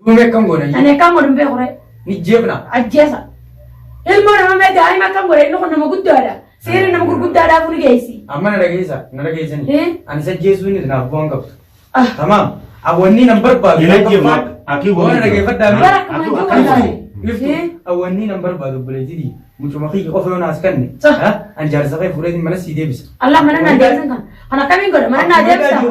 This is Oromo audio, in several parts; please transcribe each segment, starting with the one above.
Dume kam gona. Ane kam godum be gore. Ni jebna. Ajjesa. Ilmo na me dai ma kam gore no nama guddada. Sere nama guddada funi geisi. Amma na rage ni. An sa Jesu ni na buwan gab. Tamam. Awani number ba. Ina je ma aki wona rage fadda mi. awani number ba do bulejidi. Mucho ma khiki qof yona askanni. Ha? An jar sagai furedi mana side bis. Allah mana na desan kan. Ana kami gore mana na desan.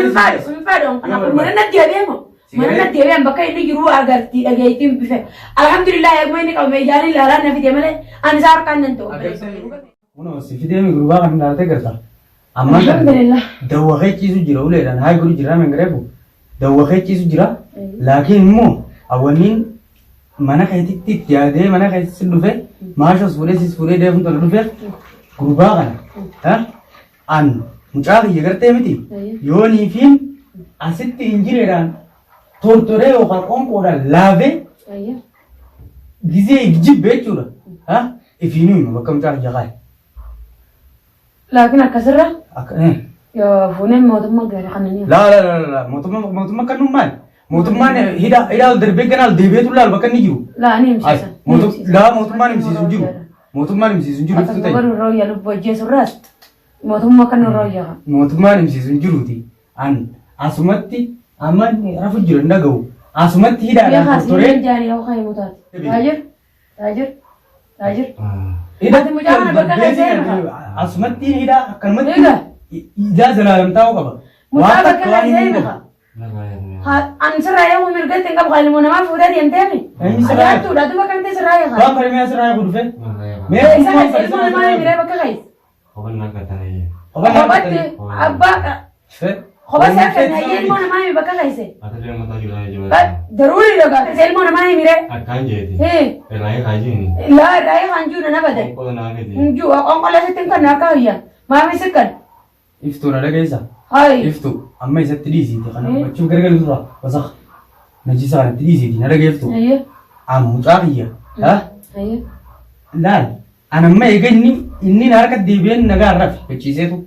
Infado. Ana mana na debe mo. Mana na debe ambaka ini giru agar ti agay tim bife. Alhamdulillah ya mo ini kau mejani lara na fide male an zar kan nanto. Uno si fide mi guru ba kan darte karta. Amma Alhamdulillah. dawa kai chisu jira ule dan hai guru jira men garebu. Dawa kai chisu jira. Lakin mo awani mana kai tik jade mana kai sidufe. Masha sure de fun dufe. Guru ba kan. Ha? An mucari yagarte miti. Yoni fin asitti injireran. Tortore o kakon koda lave. Ayya. Gize gijib bechura. Ha? Ifinu mo bakam tar jagai. Lakin akasra. Akane. Ya funen modum magara kanani. La. Motuma kanu man. Motuma ne hida derbe kanal debe tulal bakan ni jiru. La ani msisa. Motuma ne msisu jiru. Motuma ne msisu jiru tutai. Baru roya lu boje suras. Modum makan roya. Motuma ne msisu jiru ti. An asumatti aman rafu jiru ndagau. Asumatti hida Ya na khas tortore. jani au khay mutat. Tajir. Hida Ati mujahana bakal zain. asumatti hida kalmatti. Ega. Ija zalalam tahu kaba. Mutat bakal zain. Ha answer raya ko mirga tinggal kali mo naman fuda di antemi. Ada tu dah tu bakal tes raya kan. Bang kali me asra ya kudufe. Me Isa kasi mo naman mira bakal guys. Hoban na kata ye. Obat abba. Khoba sa kan ye mo naman bakal guys. Ata je mata jula je. जरूरी लगा cell mo naman mire. Akan je di. Eh. Pelai kaji ni. La raya hanju na bade. Ko na ne di. Hanju ang kala sa tingkan na kaya. Mami sekan. Iftu na lagay isa. Hai. Iftu. Amma isa trisi ti kana bachum gargal dura. Wasakh. Najisa na trisi ti na lagay iftu. Ayya. Am mutaqiya. Ha? Ayya. Lal. Ana ma igani inni na harkat dibiyan naga arraf. Bachise tu.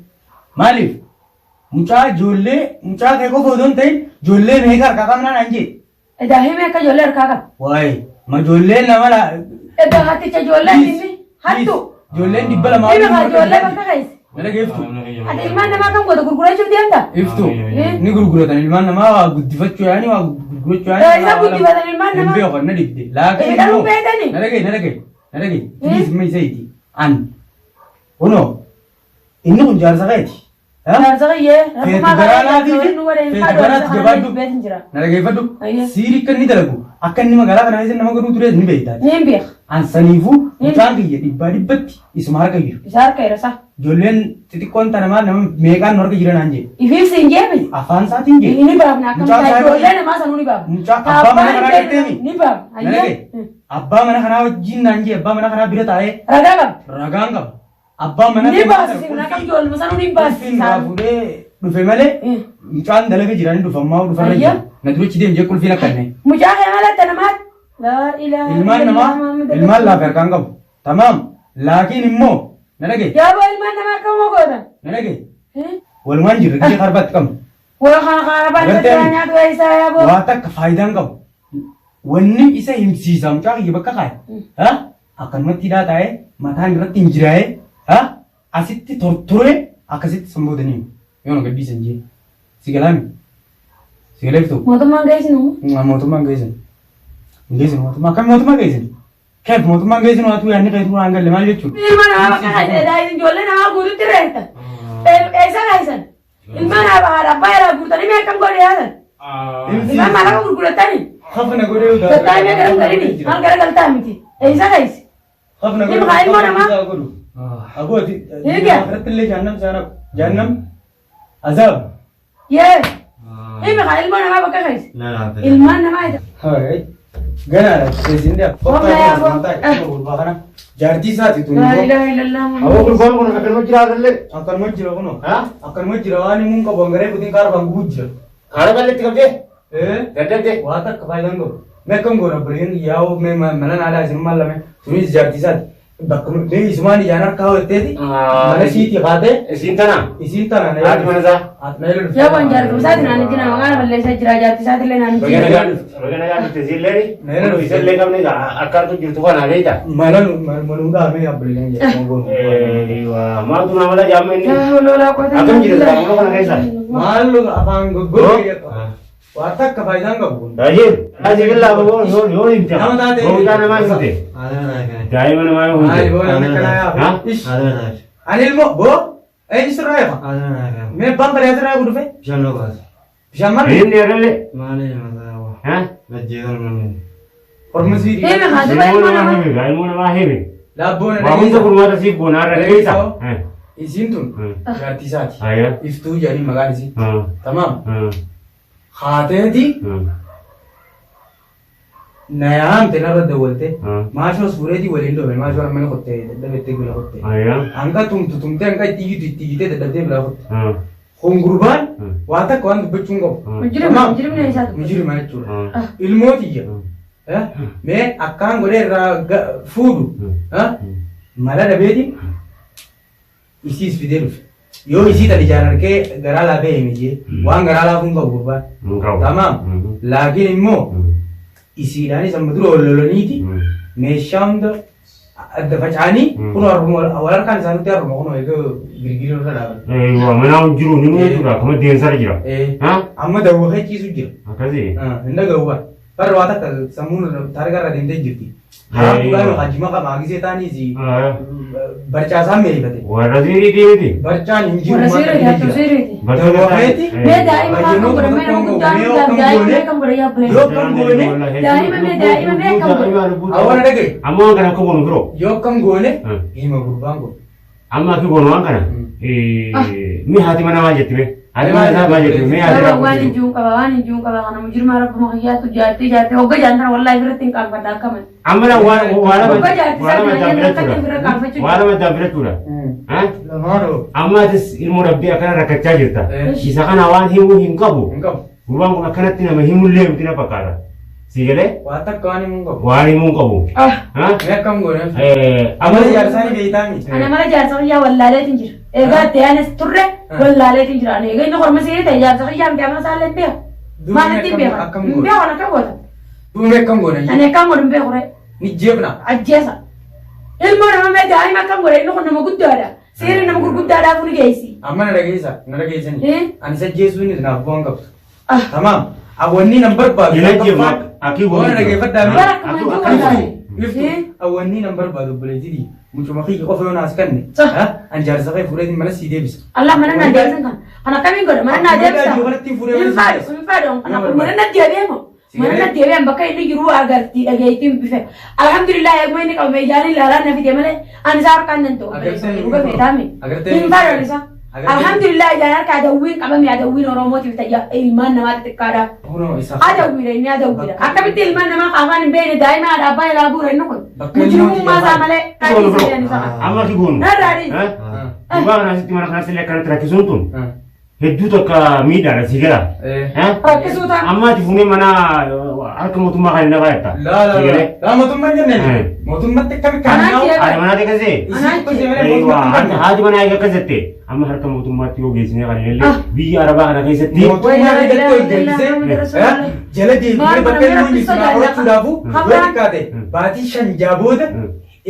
Malif. Mucha jolle mucha ke ko bodon tay jolle me kar kakam na anje. Eda hime ka jolle kaka. Wai. Ma jolle na mala. Eda hati cha jolle ni. Hatu. Jolle dibbala ma. Hime ka jolle bakal guys. Na lagay iftu. Ada ilman nama kan godo gurgura chu dianta. Iftu. Ni gurguratan ilman nama guddifachu yani wa gurgurachu yani. Isa guddifatan ilman nama. Ilbe ko na dibde. Lakin Eda lu pedani. Nalagay. Please may say it. An. Uno. Inni kun jar sakati. Narzaga ye. Fedgarala di. Fedgarat jabadu. Nalagay fadu. Siri kan ni dalagu. Akan ni magala kana isin nama guru ture ni beita. Nembiya. An sanifu mutangi ye dibati ismar ka yiru. Isar kay rasa. Jolen titikon tanama nam megan norga jiran anje. Ifir sinjebe. Afan sa tinje. Ini bab nak kam jolle nama sanu ni bab. Mucha abba mana kana karte mi. Ni bab. Nalagay. Abba mana kana jin anje abba mana kana birat aye. Ragam. Ragangam. Abba mana Ni bab sing nakam jolle masanu ni bab. Fin rafude dufe male. Mucaan dalaga jiran dufa mau dufa Ayya. na duru chide nje kulfina kanne. Mujahid ala tanamat. La ilaha ilman la berkangam. Tamam. Lakin immo nalage. Ya bo ilman nama kamu goda. Nalage. Wal manjir ke kharbat kam. Wala khana ban tanya tu isa ya bo. Wata ka faidan kam. Wanni isa himsi sam cha yi bakka kai. Ha? Akan mati da tae matan ratin jirae. Ha? Asitti tortore akasit sambodani. Yono gaddi sanje. Sigalami. Sigaleftu. Motumang guys no. Motumang guys. Guys motumang kam motumang guys. Kep motumang guys no atu yani kaitu angal le mal yechu. Ilman nama kan ada ini jolle nama gudu tireta. Esa gaisan. Ilman apa bayar gudu tadi me kam gore ya. Ilman malah gudu tadi. Khafna gore uda. Tadi me garam tadi ni. Mal gara galta miti. Esa gais. Khafna gore. Ilman nama. Ago ati. Ye kya? Ratille jannam azab. Ye. Ilman nama bakal gais. Na na. Ilman nama itu. Hai. Gana sesinda. Jarti saati tu. La ilaha illallah. Awo kurban kono akan mo jira dalle. Akan mo jira kono. Ha? Akan mo jira wani mun ka bangare putin kar bangujja. Khara dalle tikam je. Dede wata ka faidan go. Me kam go na brin yawo me mana na da sin mallame. Tuni jarti saati. bakka mee isumaan ijaan harkaa hojjetteeti mana siiti kaatee Isin tana. isiin tana na Haati mana isaa. haati na jedhu Yaa waan jaartu isaati naan itti nama qaala balleessaa jira jaarti isaati illee naan itti Bagana gaafate isillee ni. Isillee qabne akka argu jirtu kana beekta. manuudhaa mee abbileen jedhamu Maaltu nama la jaamma inni. lolaa qotan Akkam jirtu taa'amuu kana keessa. maallu afaan goggoree waa takka faayidaan qabu Daajir. Daajir billaa baboon yoo himte. Nama taate. Boodaa namaa himte. Daa'ima namaa yoo Ay, himte. boona kana yaa ish Ha? ani ilmoo boo eenyu sirraa eefa mee abbaan balee asirraa gudufe bishaan marre Inni yeroo Ha? hormusii Deeme haa duba ilmoo namaa. Ilmoo namaa hime. laabboon Waa hunda gurmaata siif boonaa irra keessa. isiin tun jaartii isaati Ayya. iftuu jedhanii maqaan isii Ha. tamaam Ha. haateeti na yaamte narra dawwalte Ha. maashoo suureetii waliin dhoome maashoo amma ni qottee dadhabettee bila qottee Ayya. hanga tumte hanga itti iyyitee dadhabdee bila qotte Ha. hungurbaan waa takka waan dubbachuun qabu Mujirima isaati. mujirima jechuudha ilmootiyya mee akkaan godhee irraa fuudhu mala dhabeeti isiis fidee dhufe yoo isii tan ijaan harkee garaa laafee hime jee waan garaa laafuun qabu gurbaan tamaam laakiin immoo isiidhaanis amma dura ol lolaniiti meeshaa hunda adda faca'anii kun wal harkaan isaanitti haruma kun egaa girgirii irra dhaaban. Waa manaa jiru ni muutuudha akkuma deemsaa jira. Amma dawwaqee ciisu jira. Akkasii. Hin dhaga'uuba. Barra waa takka sammuun taargaa irra deemtee jirti. Haa duudhaan hajjima qaba hagisee taaniis barcaasaan meeqate. Warra seerii deemiti. Barcaan hin jiru. Warra seera jaartu seereeti. Dawwaqeeti. Mee daa'ima haa kan godhan mee nama guddaan daa'ima mee kan godhan yaa bulee. Yoo kan goone Daa'ima mee kan godhan. awwaana dhagaye. Amma waan kana akka goonu biroo. Yoo kan goone hima gurbaan kun. Amma akka goonu waan kana. Mi haati mana maal jetti mee? Haati mana isaa maal jetti mee haati Waan ijjuun qaba waan ijjuun qaba kana mujirma rabbuma kiyyaatu jaartee hogga jaantana wallaahi biratti hin qaanfadha akkaman. Amma waan lama dabbirachuudha. Amma atis ilmoo dhabdee akkana rakkachaa jirta. Isa kana waan himuu hin qabu. Hin qabu. Gurbaan kun akkanatti nama himullee miti na fakkaata. Si galee? Waa takka waan himuu qabu. Waan himuu qabu. Mee akkam goone. Amma Amala jaarsaanii beeytaami. Ana mala jaarsa kiyyaa wallaaleetiin jira. Egaa itti aanes turre wallaaleetiin jira. Egaa inni horma sirrii ta'e jaarsa kiyyaa miti amala isaallee hin beeku. Maalitti hin beeku? Hin beeku ana kan goota. Duumee akkam goone. Ani akkaan godhu hin beeku re. Ni jeebna. Ajjeesa. Ilmoo nama mee daa'ima akkam godhe inni kun nama guddaadha. Seerri nama gurguddaadhaaf ni geessi. Amma na dhageessanii. Ani isa jeesuu inni naaf bu'aan qabdu. Tamaam. Awwanni nan barbaadu. Ila jeema akii Waan dhageeffadhaa Bara akkuma jiru wallaale. Iftu awwanni nan barbaadu buleetidii. Mucuma kiyya qofa yoo naas kanne. An jaarsa kee fuudhee mana sii deebisa. Allah mana na deebisan kan. Kan akkamiin godha mana na deebisa. Hin faadhu. Kan akkuma mana na deebi'eemo. Mana na deebi'an bakka inni jiru agartii dhageettiin bife. Alhamdulillah eeguma inni qabame ijaan ilaalaa na fide malee ani isaa harkaan nan ta'u. Dhuga feetaame. Hin faadhu isa. Alhamdulillah ijaan harkaa adawwiin qabame adawwiin Oromootiif ta'e ilmaan namaa xixiqqaadha. Adawwiidha inni adawwiidha. Akkamitti ilmaan namaa qaafaan hin beekne daa'ima haadha abbaa ilaa bu'uura inni kun. Mujrimummaa isaa malee dhaadhii isa isaa. amma akii goonu. Narraadhi. Gurbaa kanasitti mana kanatti illee akkanatti rakkisuun tun hedduu tokko miidhaadha si gala. Rakkisuu ta'a. Amma ati fuunee mana harka mootummaa kan hin dhabaa jetta. Laa mootummaa jenneen. Mootummaatti akkami kaanaa. Haati manaa teekkasee. Haati manaa eega akkas jettee amma harka mootummaatti yoo geessinee kan illee biyya arabaa kana keessatti. Mootummaa eegattoo eeggallisee jala deemee bakka inni sinaa qorachuudhaafu yoo xiqqaate baatii 5 jabooda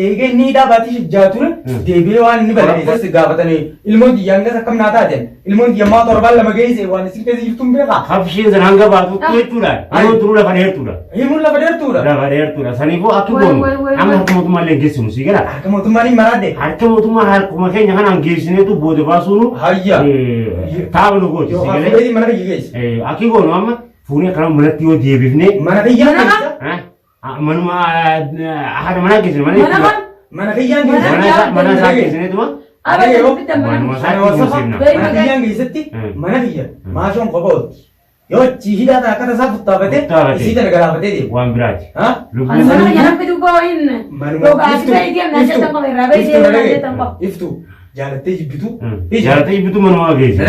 eega inni hidhaa baatii 6 ture deebi'ee waan inni balleesses gaafatanii ilmoon diyyaan gas akkam naa taateen ilmoon diyammaa torbaan lama geesse waan isin keessa jirtuun beekaa. Habsheen sana hanga baatu jechuudha. Yeroo turuu lafa dheertuudha. Himuun lafa dheertuudha. Lafa dheertuudha. Saniifuu akka goonu amma harka mootummaa illee geessinu si gala. Harka mootummaa ni maraadde. Harka mootummaa harkuma keenya kanaan geessineetu booda baasuunu. Hayya. Taa'u nu gooti si galee. Yoo mana kiyya geesse. Akki goonu amma fuunee akkana manatti yoo deebifnee. Mana kiyya geesse. Manuma haadha manaa geessine mana kiyyaan geesse. Mana isaa geessineetuma. Mana kiyyaan geessetti mana kiyya maashoon kopha oolti. Yoo achi hidhaa ta'a akkata isaa futtaafatee isii tana galaafatee deema. Waan biraati. Mana nyaanni dubboo hin. Dhugaatii ta'e deemna jettan qofa irraa bahee deemna jettan qofa. Iftu jaalattee jibbitu. Jaalattee jibbitu manuma geesse.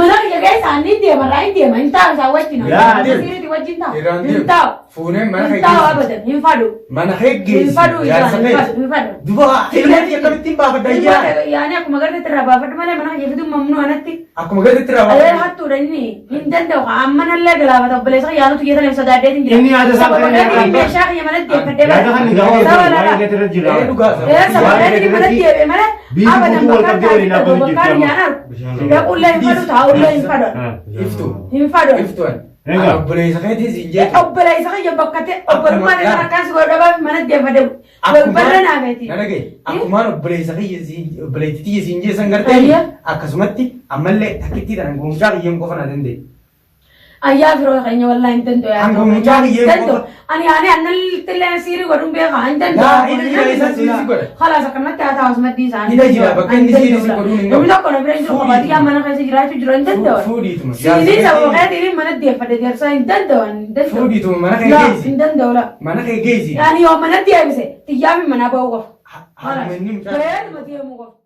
Mana kiyya keessa ani deema raa hin deema hin taa'u isaa wajjin. Asiirratti wajjin taa'u. Hin taa'u. فونين ما نخي انتهوا ابدا ينفعلوا ما نخي جيزي ينفعلوا يا سخي ينفعلوا دبا حيلات يا كم تيم بابا دايا يعني اكو ما قدرت ترى بابا ما انا يفيدوا ممنوع انتي aku ما قدرت ترى ايه حطوا رني هندن دو عمنا اللي قلابه طب ليس يانو تجي ثاني صدادين إني هذا سبب إني شاخ يا ملدي كده لا دخلني جواب ما يقدر يرجع ايه سبب ملدي ملدي ابدا بكار يعني يقول لا ينفعلوا تعال لا ينفعلوا يفتون أنا بلاي سخي تيزي جت أبلا يسخي جبكتة أبلا ما نقدر كاس غرابة ما ندي فدو بلبلنا نامتي أنا جاي aku mana beli sakit beli titi sinje sanggarte aku semati amalle takiti dan gumjak yang kau pernah dende ayah bro kayaknya wallah intento ya gumjak yang kau ani anal telan siri gorong be kah intento nah ini dia siri gor خلاص akan kita tahu semati sana ini dia bahkan di siri gorong ini kamu tak kena berani cuma dia mana kasih gerak itu jualan intento sini sama kayak ini mana dia pada dia saya intento food itu mana kayak gezi intento lah mana kayak gezi yani yo mana dia bisa tiap mana bawa Aku menim keren mati yang mau